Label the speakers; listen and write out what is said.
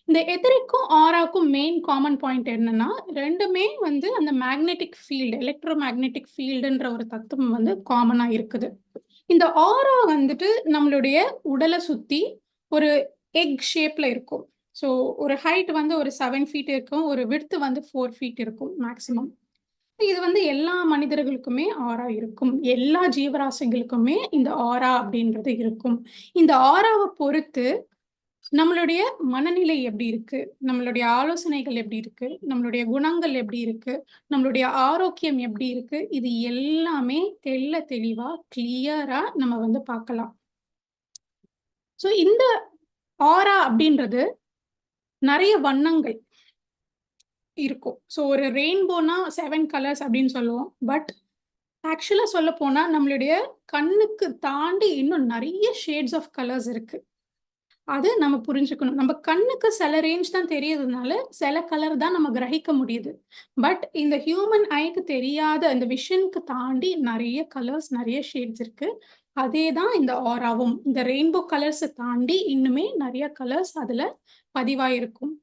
Speaker 1: இந்த எதிரிக்கும், ஆராக்கும் main common point என்னன்னா, 2மே வந்து அந்த மேக்னெட்டிக் ஃபீல்டு, எலக்ட்ரோ மேக்னெட்டிக் ஃபீல்டுன்ற ஒரு தத்துவம் வந்து காமனா இருக்குது. இந்த ஆரா வந்துட்டு நம்மளுடைய உடல சுத்தி ஒரு எக் ஷேப்ல இருக்கும். ஸோ ஒரு ஹைட் வந்து ஒரு 7 ஃபீட் இருக்கும். ஒரு விட்த் வந்து 4 ஃபீட் இருக்கும் மேக்ஸிமம். இது வந்து எல்லா மனிதர்களுக்குமே ஆரா இருக்கும். எல்லா ஜீவராசிகளுக்குமே இந்த ஆரா அப்படின்றது இருக்கும். இந்த ஆராவ பொறுத்து நம்மளுடைய மனநிலை எப்படி இருக்கு? நம்மளுடைய ஆலோசனைகள் எப்படி இருக்கு? நம்மளுடைய குணங்கள் எப்படி இருக்கு? நம்மளுடைய ஆரோக்கியம் எப்படி இருக்கு? இது எல்லாமே தெளிவா, கிளியரா நம்ம வந்து பார்க்கலாம். ஸோ இந்த ஆரா அப்படின்றது நெறைய வண்ணங்கள் இருக்கும். ஸோ ஒரு ரெயின்போனா 7 கலர்ஸ் அப்படின்னு சொல்லுவோம். பட் ஆக்சுவலா சொல்லப்போனா நம்மளுடைய கண்ணுக்கு தாண்டி இன்னும் நெறைய ஷேட்ஸ் ஆஃப் கலர்ஸ் இருக்கு. அது நம்ம புரிஞ்சுக்கணும். நம்ம கண்ணுக்கு சில ரேஞ்ச் தான் தெரியறதுனால, சில கலர் தான் நம்ம கிரகிக்க முடியுது. பட் இந்த ஹியூமன் ஐக்கு தெரியாத இந்த விஷனுக்கு தாண்டி நெறைய கலர்ஸ், நெறைய ஷேட்ஸ் இருக்கு. அதே தான் இந்த ஆராவும். இந்த ரெயின்போ கலர்ஸ தாண்டி இன்னுமே நெறைய கலர்ஸ் அதுல பதிவாயிருக்கும்.